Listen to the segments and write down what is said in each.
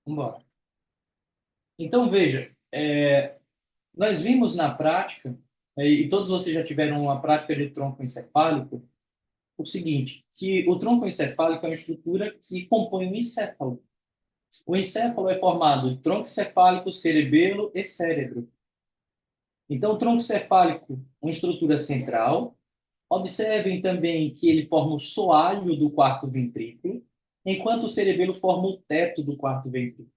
Vamos embora. Então, veja, nós vimos na prática, e todos vocês já tiveram uma prática de tronco encefálico, o seguinte, que o tronco encefálico é uma estrutura que compõe o encéfalo. O encéfalo é formado de tronco cefálico, cerebelo e cérebro. Então, o tronco cefálico, uma estrutura central. Observem também que ele forma o soalho do quarto ventrículo, enquanto o cerebelo forma o teto do quarto ventrículo.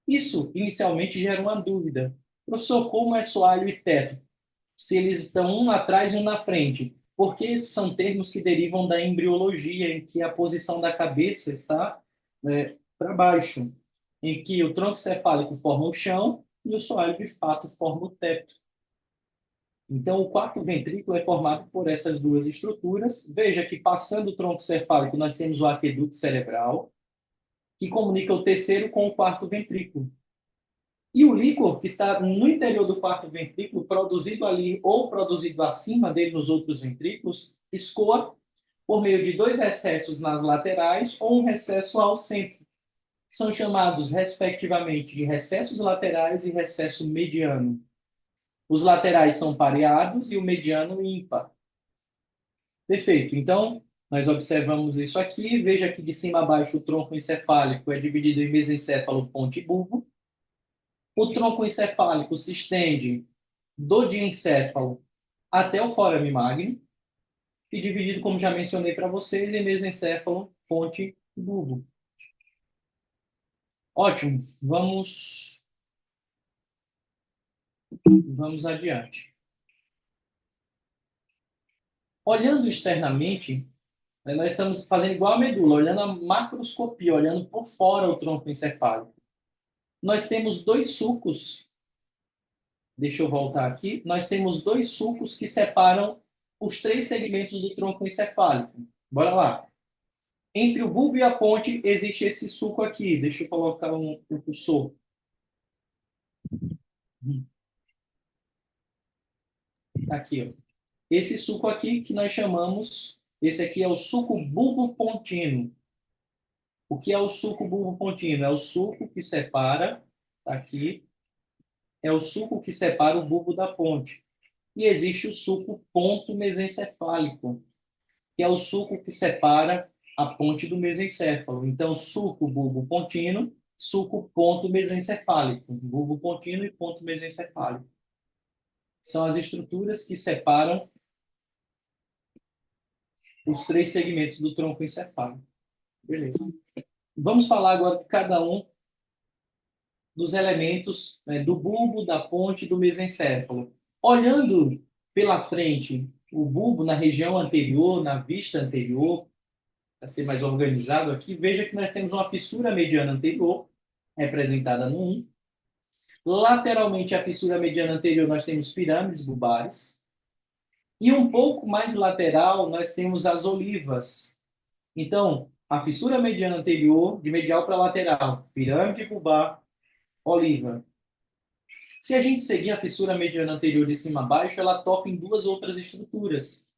Isso, inicialmente, gera uma dúvida. Professor, como é soalho e teto? Se eles estão um atrás e um na frente? Porque esses são termos que derivam da embriologia, em que a posição da cabeça está, né, para baixo, em que o tronco cefálico forma o chão e o soalho, de fato, forma o teto. Então, o quarto ventrículo é formado por essas duas estruturas. Veja que, passando o tronco cefálico, nós temos o aqueduto cerebral, que comunica o terceiro com o quarto ventrículo. E o líquor, que está no interior do quarto ventrículo, produzido ali ou produzido acima dele nos outros ventrículos, escoa por meio de dois recessos nas laterais ou um recesso ao centro. São chamados, respectivamente, de recessos laterais e recesso mediano. Os laterais são pareados e o mediano ímpar. Perfeito. Então, nós observamos isso aqui. Veja que de cima a baixo o tronco encefálico é dividido em mesencéfalo, ponte e bulbo. O tronco encefálico se estende do diencéfalo até o forame magno e dividido, como já mencionei para vocês, em mesencéfalo, ponte e bulbo. Ótimo. Vamos adiante. Olhando externamente, né, nós estamos fazendo igual a medula, olhando a macroscopia, olhando por fora o tronco encefálico. Nós temos dois sulcos. Deixa eu voltar aqui. Nós temos dois sulcos que separam os três segmentos do tronco encefálico. Bora lá. Entre o bulbo e a ponte existe esse sulco aqui. Deixa eu colocar um cursor. Aqui, ó. Esse sulco aqui que nós chamamos, esse aqui é o sulco bulbo-pontino. O que é o sulco bulbo-pontino? É o sulco que separa, tá aqui, é o sulco que separa o bulbo da ponte. E existe o sulco ponto-mesencefálico, que é o sulco que separa a ponte do mesencéfalo. Então, sulco bulbo pontino, sulco ponto mesencefálico, bulbo pontino e ponto mesencefálico. São as estruturas que separam os três segmentos do tronco encefálico. Beleza. Vamos falar agora de cada um dos elementos, né, do bulbo, da ponte e do mesencéfalo. Olhando pela frente, o bulbo na região anterior, na vista anterior, para ser mais organizado aqui, veja que nós temos uma fissura mediana anterior, representada no 1. Lateralmente à fissura mediana anterior, nós temos pirâmides bulbares. E um pouco mais lateral, nós temos as olivas. Então, a fissura mediana anterior, de medial para lateral, pirâmide bulbar, oliva. Se a gente seguir a fissura mediana anterior de cima a baixo, ela toca em duas outras estruturas.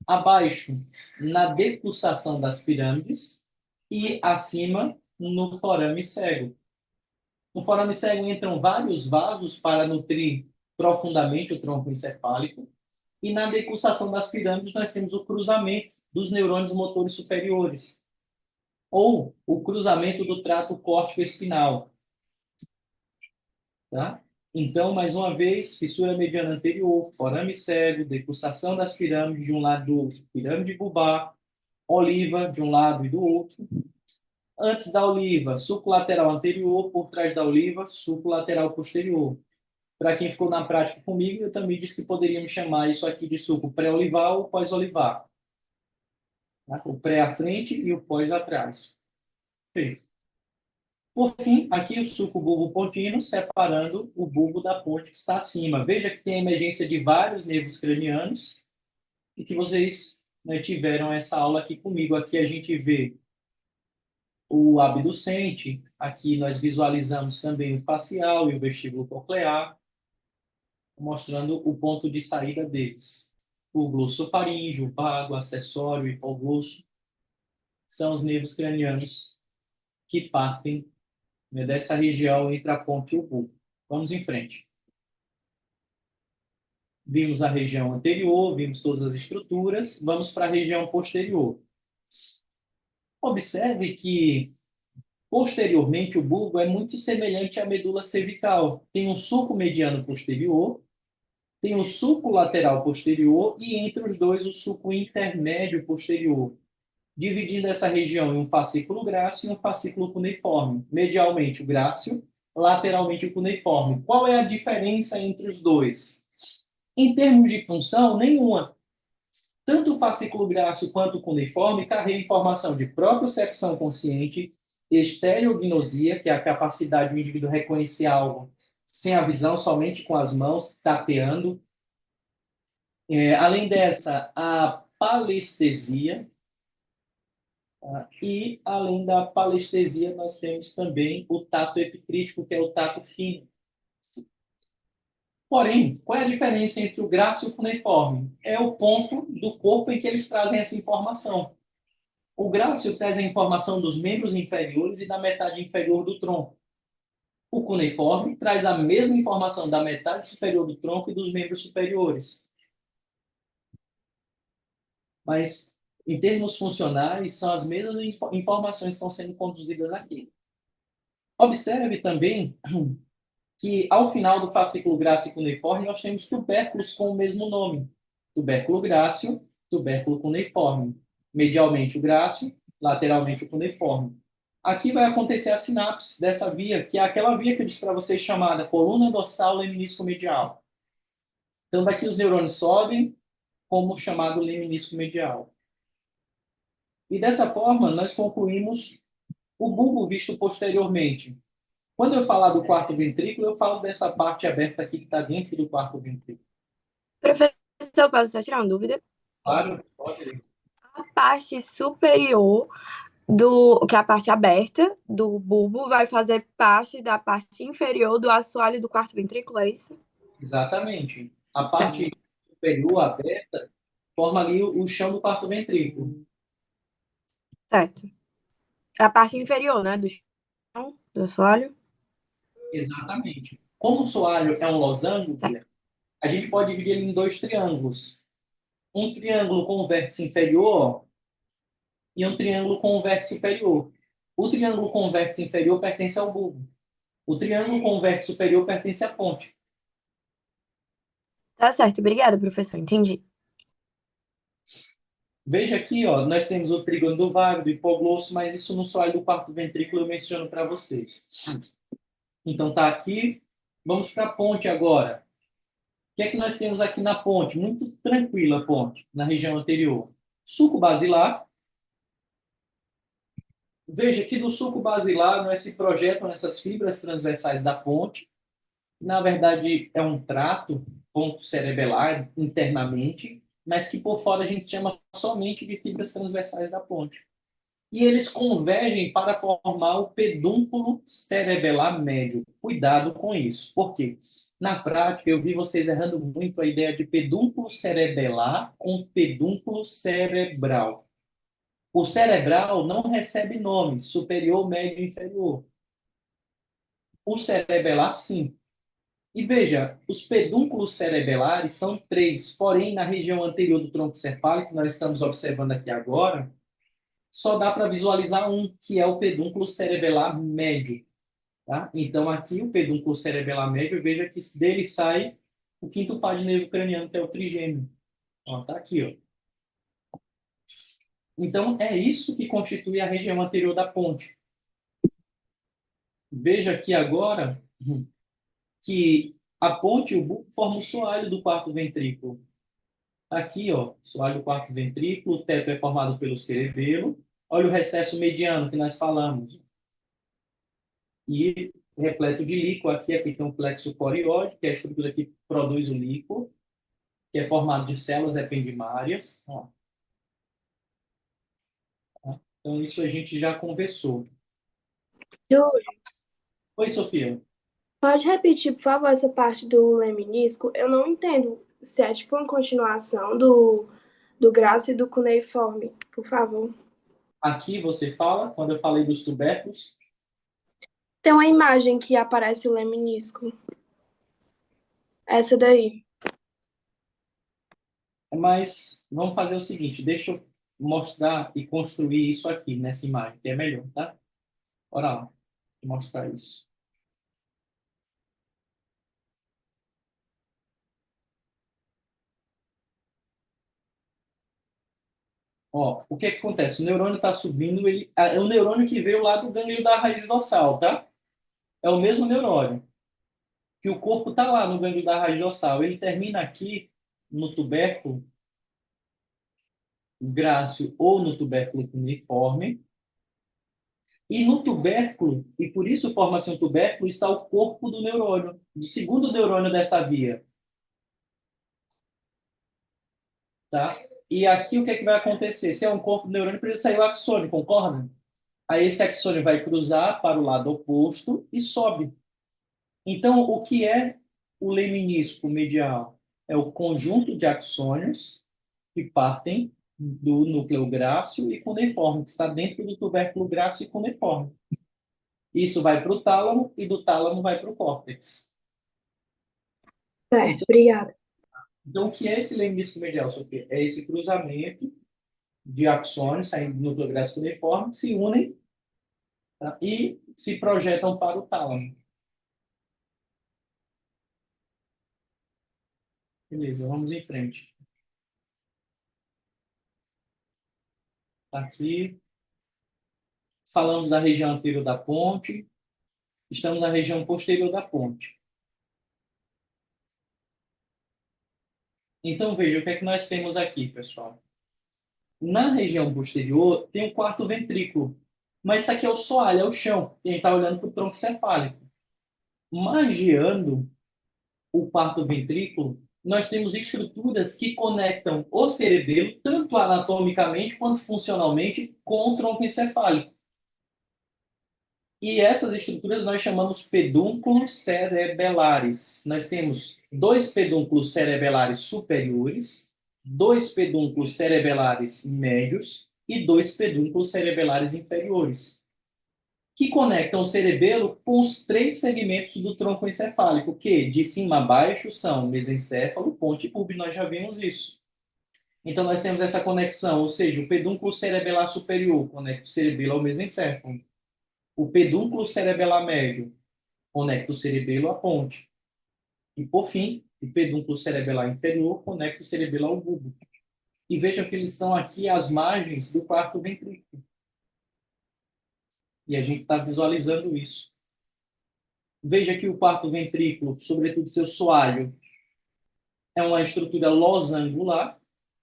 Abaixo, na decussação das pirâmides, e acima, no forame cego. No forame cego entram vários vasos para nutrir profundamente o tronco encefálico, e na decussação das pirâmides nós temos o cruzamento dos neurônios motores superiores, ou o cruzamento do trato córtico-espinal. Tá? Então, mais uma vez, fissura mediana anterior, forame cego, decussação das pirâmides de um lado e do outro, pirâmide bulbar, oliva de um lado e do outro. Antes da oliva, sulco lateral anterior, por trás da oliva, sulco lateral posterior. Para quem ficou na prática comigo, eu também disse que poderíamos chamar isso aqui de sulco pré-olivar ou pós-olivar. Tá? O pré à frente e o pós atrás. Perfeito. Por fim, aqui o sulco bulbo-pontino separando o bulbo da ponte que está acima. Veja que tem a emergência de vários nervos cranianos e que vocês, né, tiveram essa aula aqui comigo. Aqui a gente vê o abducente, aqui nós visualizamos também o facial e o vestíbulo coclear, mostrando o ponto de saída deles. O glossofaríngeo, o vago, acessório e hipoglosso são os nervos cranianos que partem né, dessa região entre a ponte e o bulbo. Vamos em frente. Vimos a região anterior, vimos todas as estruturas, vamos para a região posterior. Observe que, posteriormente, o bulbo é muito semelhante à medula cervical. Tem um sulco mediano posterior, tem o sulco lateral posterior e, entre os dois, o sulco intermédio posterior, dividindo essa região em um fascículo grácil e um fascículo cuneiforme. Medialmente, o grácil, lateralmente, o cuneiforme. Qual é a diferença entre os dois? Em termos de função, nenhuma. Tanto o fascículo grácil quanto o cuneiforme carregam informação de propriocepção consciente, estereognosia, que é a capacidade do indivíduo reconhecer algo sem a visão, somente com as mãos, tateando. Além dessa, a palestesia. E, além da palestesia, nós temos também o tato epicrítico, que é o tato fino. Porém, qual é a diferença entre o grácil e o cuneiforme? É o ponto do corpo em que eles trazem essa informação. O grácil traz a informação dos membros inferiores e da metade inferior do tronco. O cuneiforme traz a mesma informação da metade superior do tronco e dos membros superiores. Mas, em termos funcionais, são as mesmas informações que estão sendo conduzidas aqui. Observe também que, ao final do fascículo grácil cuneiforme, nós temos tubérculos com o mesmo nome. Tubérculo grácil, tubérculo cuneiforme. Medialmente o grácil, lateralmente o cuneiforme. Aqui vai acontecer a sinapse dessa via, que é aquela via que eu disse para vocês chamada coluna dorsal leminísco medial. Então, daqui os neurônios sobem, como chamado leminísco medial. E dessa forma, nós concluímos o bulbo visto posteriormente. Quando eu falar do quarto ventrículo, eu falo dessa parte aberta aqui que está dentro do quarto ventrículo. Professor, posso só tirar uma dúvida? Claro, pode. A parte superior que é a parte aberta do bulbo, vai fazer parte da parte inferior do assoalho do quarto ventrículo, é isso? Exatamente. A Certo. parte superior aberta forma ali o chão do quarto ventrículo. Certo. A parte inferior, né, do chão, do assoalho. Exatamente. Como o soalho é um losango, Certo. a gente pode dividir ele em dois triângulos. Um triângulo com o vértice inferior e um triângulo com o vértice superior. O triângulo com o vértice inferior pertence ao bulbo. O triângulo com o vértice superior pertence à ponte. Tá certo. Obrigada, professor. Entendi. Veja aqui, ó, nós temos o trígono do vago, do hipoglosso, mas isso no soalho do quarto ventrículo eu menciono para vocês. Então tá aqui. Vamos para a ponte agora. O que é que nós temos aqui na ponte? Muito tranquila a ponte, na região anterior. Suco basilar. Veja que do suco basilar nós se projetam essas fibras transversais da ponte. Na verdade, é um trato ponto cerebelar internamente, mas que por fora a gente chama somente de fibras transversais da ponte. E eles convergem para formar o pedúnculo cerebelar médio. Cuidado com isso. Por quê? Na prática, eu vi vocês errando muito a ideia de pedúnculo cerebelar com pedúnculo cerebral. O cerebral não recebe nome, superior, médio e inferior. O cerebelar, sim. E veja, os pedúnculos cerebelares são três, porém, na região anterior do tronco cefálico, que nós estamos observando aqui agora, só dá para visualizar um, que é o pedúnculo cerebelar médio. Tá? Então, aqui, o pedúnculo cerebelar médio, veja que dele sai o quinto par de nervo craniano, que é o trigêmeo. Está aqui. Ó. Então, é isso que constitui a região anterior da ponte. Veja aqui agora que a ponte e o bulbo formam o soalho do quarto ventrículo. Aqui, ó, soalho do quarto ventrículo, o teto é formado pelo cerebelo. Olha o recesso mediano que nós falamos. E repleto de líquido. Aqui tem um plexo corióide, que é a estrutura que produz o líquido, que é formado de células ependimárias. Ó, tá? Então, isso a gente já conversou. Júlio, Oi, Sofia. pode repetir, por favor, essa parte do leminisco? Eu não entendo se é tipo uma continuação do grácil e do cuneiforme, por favor. Aqui você fala, quando eu falei dos tubérculos, Tem uma imagem que aparece o lemnisco. Essa daí. Mas vamos fazer o seguinte, deixa eu mostrar e construir isso aqui nessa imagem, que é melhor, tá? Bora lá, vou mostrar isso. Ó, o que que acontece? O neurônio está subindo, é o neurônio que veio lá do gânglio da raiz dorsal, tá? É o mesmo neurônio, que o corpo está lá no gânglio da raiz dorsal. Ele termina aqui no tubérculo grácil ou no tubérculo cuneiforme. E no tubérculo, e por isso forma-se um tubérculo, está o corpo do neurônio, do segundo neurônio dessa via, tá? E aqui o que é que vai acontecer? Se é um corpo do neurônio, precisa sair o axônio, concorda? Aí esse axônio vai cruzar para o lado oposto e sobe. Então, o que é o leminisco medial? É o conjunto de axônios que partem do núcleo grácil e cuneiforme, que está dentro do tubérculo grácil e cuneiforme. Isso vai para o tálamo e do tálamo vai para o córtex. Certo, obrigada. Então, o que é esse leminisco medial, Sofia? É esse cruzamento de axônios saindo do núcleo grácil e cuneiforme que se unem, tá? E se projetam para o tálamo. Beleza, vamos em frente. Tá aqui. Falamos da região anterior da ponte. Estamos na região posterior da ponte. Então, veja o que é que nós temos aqui, pessoal. Na região posterior, tem o quarto ventrículo. Mas isso aqui é o soalho, é o chão. E a gente está olhando para o tronco cefálico. Margeando o quarto ventrículo, nós temos estruturas que conectam o cerebelo, tanto anatomicamente quanto funcionalmente, com o tronco encefálico. E essas estruturas nós chamamos pedúnculos cerebelares. Nós temos dois pedúnculos cerebelares superiores, dois pedúnculos cerebelares médios e dois pedúnculos cerebelares inferiores, que conectam o cerebelo com os três segmentos do tronco encefálico, que de cima a baixo são mesencéfalo, ponte e púbio. Nós já vimos isso. Então nós temos essa conexão, ou seja, o pedúnculo cerebelar superior conecta o cerebelo ao mesencéfalo. O pedúnculo cerebelar médio conecta o cerebelo à ponte. E, por fim, o pedúnculo cerebelar inferior conecta o cerebelo ao bulbo. E vejam que eles estão aqui às margens do quarto ventrículo. E a gente está visualizando isso. Veja que o quarto ventrículo, sobretudo seu soalho, é uma estrutura losangular,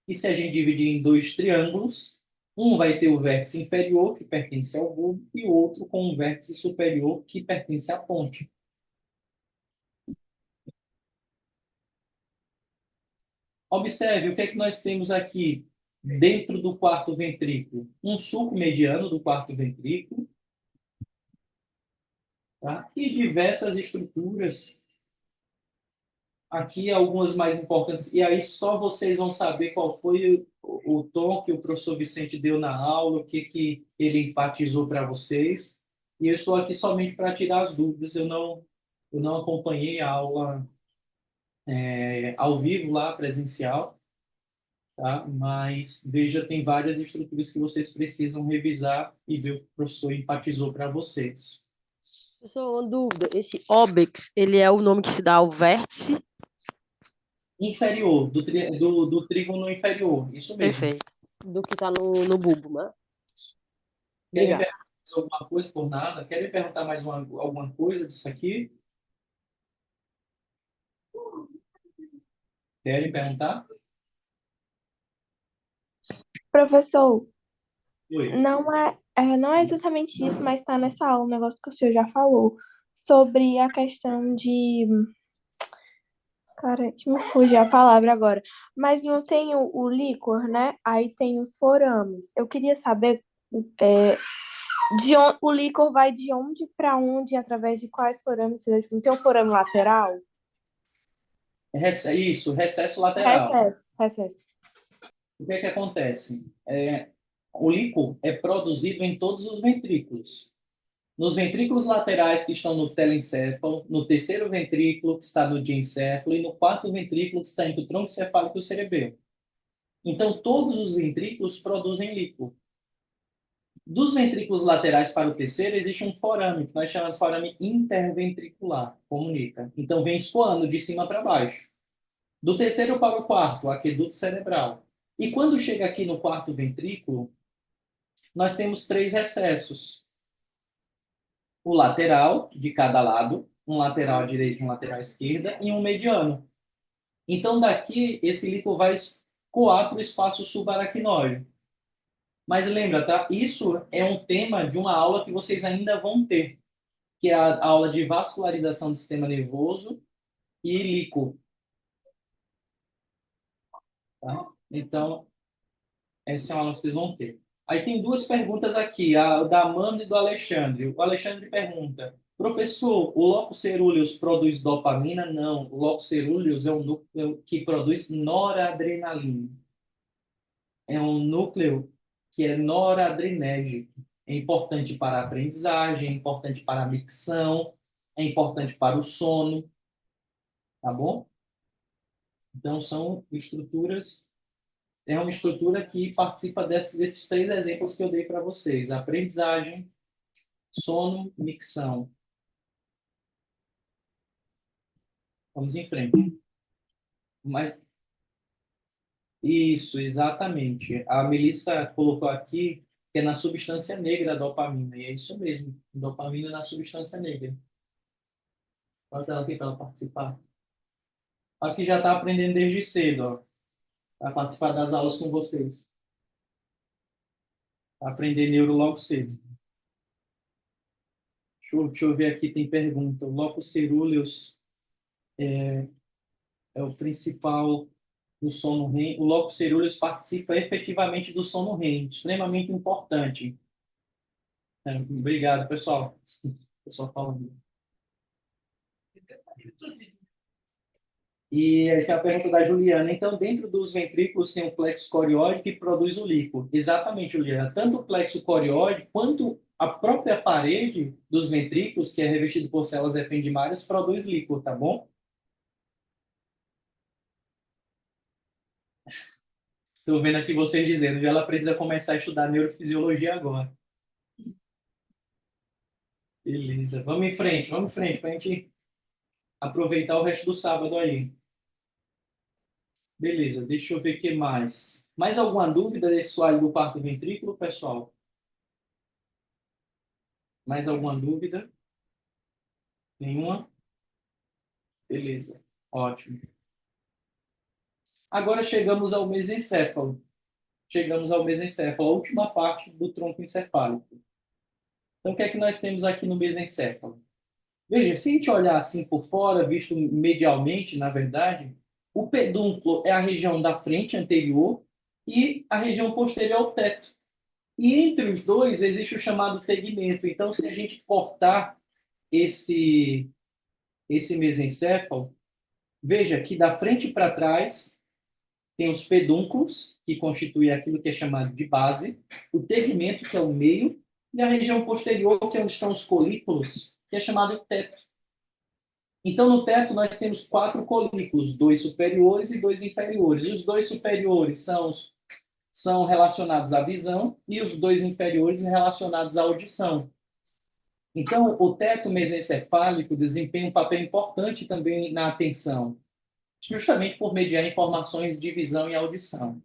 e se a gente dividir em dois triângulos, um vai ter o vértice inferior, que pertence ao bulbo, e o outro com o vértice superior, que pertence à ponte. Observe o que é que nós temos aqui dentro do quarto ventrículo. Um sulco mediano do quarto ventrículo, tá? E diversas estruturas. Aqui algumas mais importantes. E aí só vocês vão saber qual foi o tom que o professor Vicente deu na aula, o que, que ele enfatizou para vocês. E eu estou aqui somente para tirar as dúvidas. Eu não acompanhei a aula ao vivo lá, presencial. Tá? Mas veja, tem várias estruturas que vocês precisam revisar e ver o que o professor enfatizou para vocês. Só uma dúvida, esse óbex, ele é o nome que se dá ao vértice? Inferior, do trígono inferior, isso mesmo. Perfeito. Do que está no bulbo, né? Querem Obrigada. perguntar mais alguma coisa por nada? Querem perguntar mais alguma coisa disso aqui? Querem perguntar? Professor, Oi. não é exatamente isso, mas está nessa aula, um negócio que o senhor já falou, sobre a questão de. Cara, que me fugiu a palavra agora. Mas não tem o líquor, né? Aí tem os forames. Eu queria saber o líquor vai de onde para onde, através de quais forames? Não tem um forame lateral? Isso, recesso lateral. Recesso. O que é que acontece? O líquor é produzido em todos os ventrículos. nos ventrículos laterais que estão no telencéfalo, no terceiro ventrículo que está no diencéfalo e no quarto ventrículo que está entre o tronco encefálico e o cerebelo. Então, todos os ventrículos produzem líquido. Dos ventrículos laterais para o terceiro, existe um forame, que nós chamamos de forame interventricular, comunica. Então, vem escoando de cima para baixo. Do terceiro para o quarto, o aqueduto cerebral. E quando chega aqui no quarto ventrículo, nós temos 3 recessos. O lateral, de cada lado, um lateral à direita e um lateral à esquerda, e um mediano. Então, daqui, esse líquido vai escoar para o espaço subaracnoide. Mas lembra, tá? Isso é um tema de uma aula que vocês ainda vão ter, que é a aula de vascularização do sistema nervoso e líquido. Tá? Então, essa é uma aula que vocês vão ter. Aí tem 2 perguntas aqui, a da Amanda e do Alexandre. O Alexandre pergunta: professor, o locus ceruleus produz dopamina? Não, o locus ceruleus é um núcleo que produz noradrenalina. É um núcleo que é noradrenérgico. É importante para a aprendizagem, é importante para a micção, é importante para o sono, tá bom? Então, são estruturas, é uma estrutura que participa desses 3 exemplos que eu dei para vocês: aprendizagem, sono, micção. Vamos em frente. Mas, isso, exatamente. A Melissa colocou aqui que é na substância negra a dopamina, e é isso mesmo, dopamina na substância negra. Bota ela aqui para ela participar. Aqui já está aprendendo desde cedo, ó, para participar das aulas com vocês. Para aprender neuro logo cedo. Deixa eu ver aqui, tem pergunta. O locus ceruleus é o principal do sono REM. O locus ceruleus participa efetivamente do sono REM, extremamente importante. Obrigado, pessoal. Pessoal falando. E aqui é a pergunta da Juliana. Então, dentro dos ventrículos tem o plexo corióide que produz o líquido. Exatamente, Juliana. Tanto o plexo corióide quanto a própria parede dos ventrículos, que é revestido por células ependimárias, produz líquido, tá bom? Estou vendo aqui vocês dizendo que ela precisa começar a estudar neurofisiologia agora. Beleza. Vamos em frente para a gente aproveitar o resto do sábado aí. Beleza, deixa eu ver o que mais. Mais alguma dúvida desse soalho do quarto ventrículo, pessoal? Mais alguma dúvida? Nenhuma? Beleza, ótimo. Agora chegamos ao mesencéfalo. Chegamos ao mesencéfalo, a última parte do tronco encefálico. Então, o que é que nós temos aqui no mesencéfalo? Veja, se a gente olhar assim por fora, visto medialmente, na verdade, o pedúnculo é a região da frente anterior e a região posterior ao teto. E entre os dois existe o chamado tegmento. Então, se a gente cortar esse mesencéfalo, veja que da frente para trás tem os pedúnculos, que constituem aquilo que é chamado de base, o tegmento, que é o meio, e a região posterior, que é onde estão os colículos, que é chamado teto. Então, no teto, nós temos 4 colículos, 2 superiores e 2 inferiores. E os 2 superiores são relacionados à visão e os 2 inferiores relacionados à audição. Então, o teto mesencefálico desempenha um papel importante também na atenção, justamente por mediar informações de visão e audição.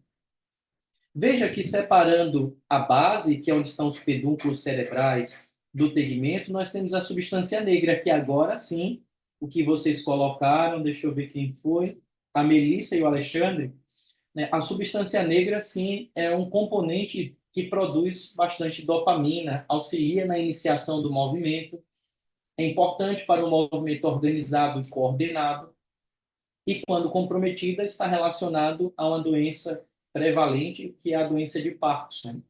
Veja que separando a base, que é onde estão os pedúnculos cerebrais, do tegmento, nós temos a substância negra, que agora sim, o que vocês colocaram, deixa eu ver quem foi, a Melissa e o Alexandre, né? A substância negra, sim, é um componente que produz bastante dopamina, auxilia na iniciação do movimento, é importante para o movimento organizado e coordenado, e quando comprometida está relacionado a uma doença prevalente, que é a doença de Parkinson.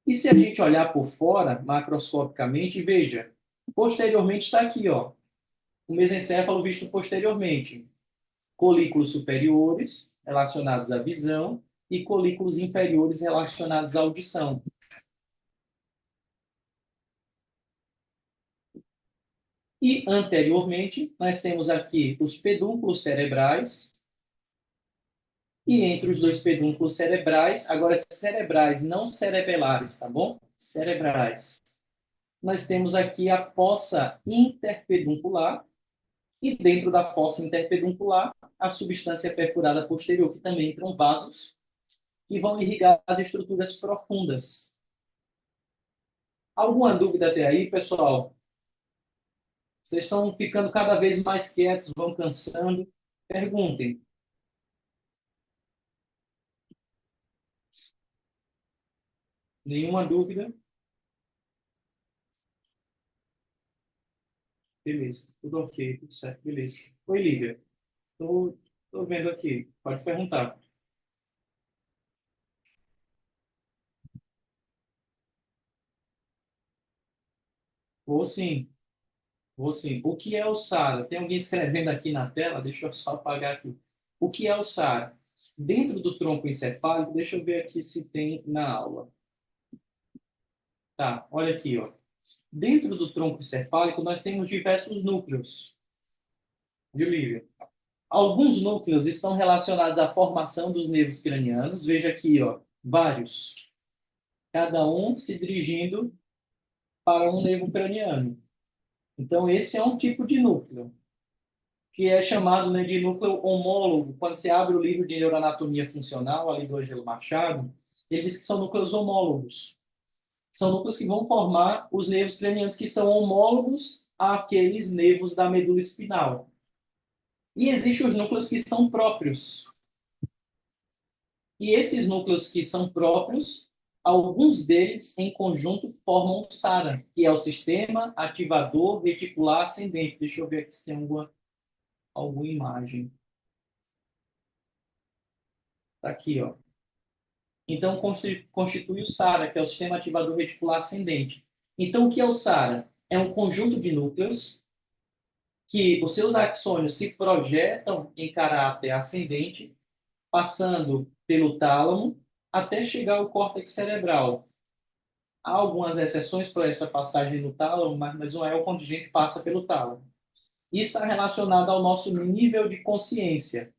E se a gente olhar por fora, macroscopicamente, veja, posteriormente está aqui, ó, o mesencéfalo visto posteriormente. Colículos superiores relacionados à visão e colículos inferiores relacionados à audição. E, anteriormente, nós temos aqui os pedúnculos cerebrais, e entre os dois pedúnculos cerebrais, agora cerebrais, não cerebelares, tá bom? Cerebrais. Nós temos aqui a fossa interpeduncular, e dentro da fossa interpeduncular, a substância perfurada posterior, que também entram vasos, que vão irrigar as estruturas profundas. Alguma dúvida até aí, pessoal? Vocês estão ficando cada vez mais quietos, vão cansando. Perguntem. Nenhuma dúvida? Beleza. Tudo ok, tudo certo, beleza. Oi, Lívia. Estou vendo aqui. Pode perguntar. Vou sim, vou sim. O que é o SARA? Tem alguém escrevendo aqui na tela? Deixa eu só apagar aqui. O que é o SARA? Dentro do tronco encefálico, deixa eu ver aqui se tem na aula. Tá, olha aqui, ó. Dentro do tronco encefálico, nós temos diversos núcleos. Viu, Lívia? Alguns núcleos estão relacionados à formação dos nervos cranianos. Veja aqui, ó, vários. Cada um se dirigindo para um nervo craniano. Então, esse é um tipo de núcleo, que é chamado, né, de núcleo homólogo. Quando você abre o livro de neuroanatomia funcional, ali do Ângelo Machado, ele diz que são núcleos homólogos. São núcleos que vão formar os nervos cranianos que são homólogos àqueles nervos da medula espinal. E existem os núcleos que são próprios. E esses núcleos que são próprios, alguns deles em conjunto formam o SARA, que é o Sistema Ativador Reticular Ascendente. Deixa eu ver aqui se tem alguma imagem. Está aqui, ó. Então, constitui o SARA, que é o Sistema Ativador Reticular Ascendente. Então, o que é o SARA? É um conjunto de núcleos que os seus axônios se projetam em caráter ascendente, passando pelo tálamo até chegar ao córtex cerebral. Há algumas exceções para essa passagem no tálamo, mas não é o contingente que passa pelo tálamo. E está relacionado ao nosso nível de consciência.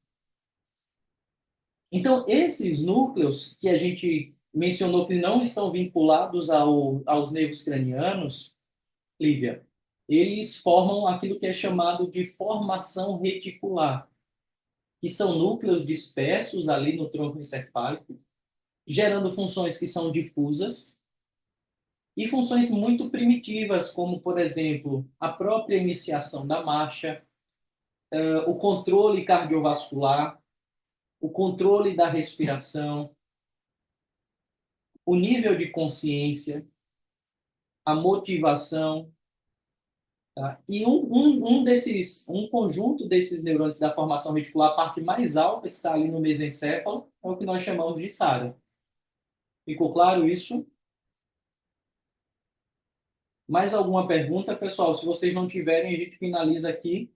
Então, esses núcleos que a gente mencionou que não estão vinculados aos nervos cranianos, Lívia, eles formam aquilo que é chamado de formação reticular, que são núcleos dispersos ali no tronco encefálico, gerando funções que são difusas e funções muito primitivas, como, por exemplo, a própria iniciação da marcha, o controle cardiovascular, o controle da respiração, o nível de consciência, a motivação, tá? E um conjunto desses neurônios da formação reticular, a parte mais alta que está ali no mesencéfalo, é o que nós chamamos de SARA. Ficou claro isso? Mais alguma pergunta, pessoal? Se vocês não tiverem, a gente finaliza aqui.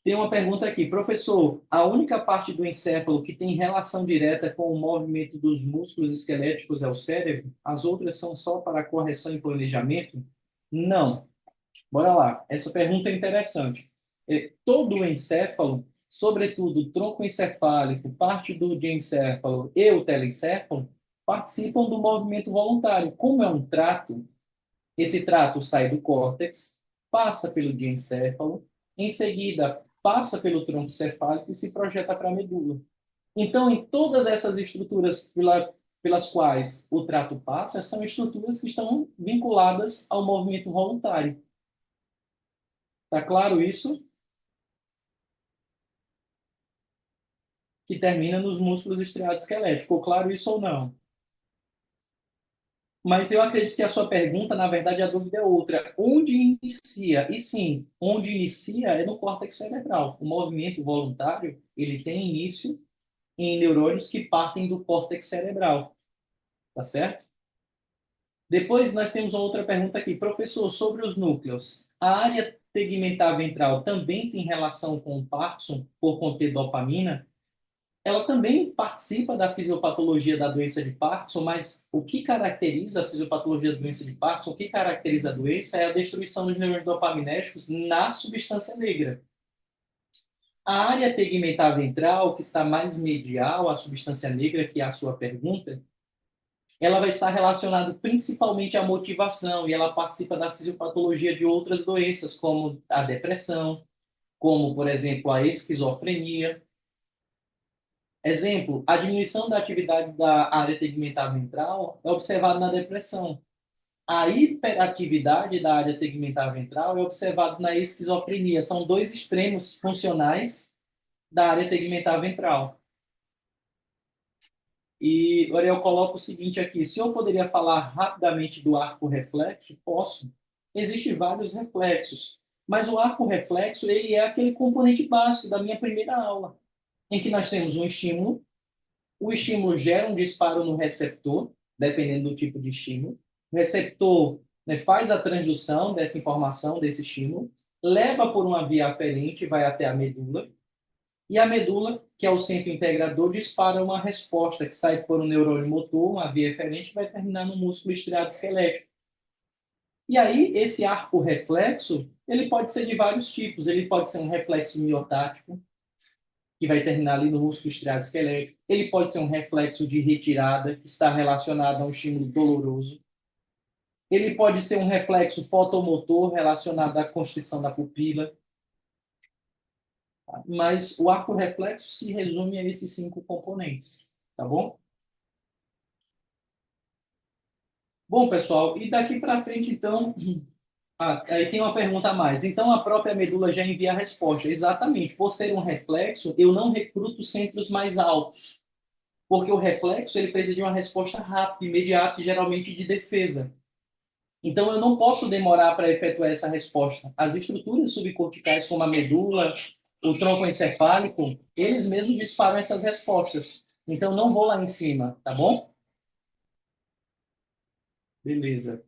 Tem uma pergunta aqui. Professor, a única parte do encéfalo que tem relação direta com o movimento dos músculos esqueléticos é o cérebro? As outras são só para correção e planejamento? Não. Bora lá. Essa pergunta é interessante. Todo o encéfalo, sobretudo o tronco encefálico, parte do diencéfalo e o telencéfalo, participam do movimento voluntário. Como é um trato, esse trato sai do córtex, passa pelo diencéfalo, em seguida passa pelo tronco cefálico e se projeta para a medula. Então, em todas essas estruturas pelas quais o trato passa, são estruturas que estão vinculadas ao movimento voluntário. Tá claro isso? Que termina nos músculos estriados esqueléticos. Ficou claro isso ou não? Mas eu acredito que a sua pergunta, na verdade, a dúvida é outra. Onde inicia? E sim, onde inicia é no córtex cerebral. O movimento voluntário, ele tem início em neurônios que partem do córtex cerebral. Tá certo? Depois nós temos uma outra pergunta aqui. Professor, sobre os núcleos. A área tegmentar ventral também tem relação com o Parkinson por conter dopamina? ela também participa da fisiopatologia da doença de Parkinson, mas o que caracteriza a fisiopatologia da doença de Parkinson, o que caracteriza a doença é a destruição dos neurônios dopaminérgicos na substância negra. A área tegmentar ventral, que está mais medial à substância negra, que é a sua pergunta, ela vai estar relacionada principalmente à motivação e ela participa da fisiopatologia de outras doenças, como a depressão, como, por exemplo, a esquizofrenia. Exemplo, a diminuição da atividade da área tegmentar ventral é observada na depressão. A hiperatividade da área tegmentar ventral é observada na esquizofrenia. São dois extremos funcionais da área tegmentar ventral. E agora eu coloco o seguinte aqui, se eu poderia falar rapidamente do arco reflexo, posso. Existem vários reflexos, mas o arco reflexo ele é aquele componente básico da minha primeira aula, em que nós temos um estímulo, o estímulo gera um disparo no receptor, dependendo do tipo de estímulo. O receptor, né, faz a transdução dessa informação, desse estímulo, leva por uma via aferente e vai até a medula. E a medula, que é o centro integrador, dispara uma resposta que sai por um neurônio motor, uma via eferente, e vai terminar no músculo estriado esquelético. E aí, esse arco reflexo, ele pode ser de vários tipos. Ele pode ser um reflexo miotático, que vai terminar ali no músculo estriado esquelético. Ele pode ser um reflexo de retirada, que está relacionado a um estímulo doloroso. Ele pode ser um reflexo fotomotor relacionado à constrição da pupila. Mas o arco reflexo se resume a esses 5 componentes, tá bom? Bom, pessoal, e daqui para frente, então, aí tem uma pergunta a mais. Então, a própria medula já envia a resposta. Exatamente, por ser um reflexo, eu não recruto centros mais altos, porque o reflexo ele precisa de uma resposta rápida, imediata e geralmente de defesa. Então, eu não posso demorar para efetuar essa resposta. As estruturas subcorticais, como a medula, o tronco encefálico, eles mesmos disparam essas respostas. Então, não vou lá em cima, tá bom? Beleza.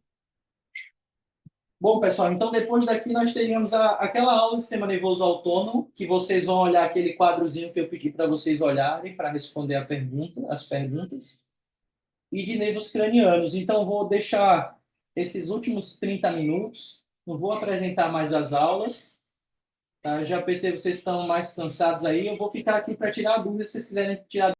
Bom, pessoal, então depois daqui nós teríamos aquela aula de sistema nervoso autônomo, que vocês vão olhar aquele quadrozinho que eu pedi para vocês olharem para responder as perguntas, e de nervos cranianos. Então, vou deixar esses últimos 30 minutos, não vou apresentar mais as aulas, tá? Já percebo que vocês estão mais cansados aí, eu vou ficar aqui para tirar dúvidas, se vocês quiserem tirar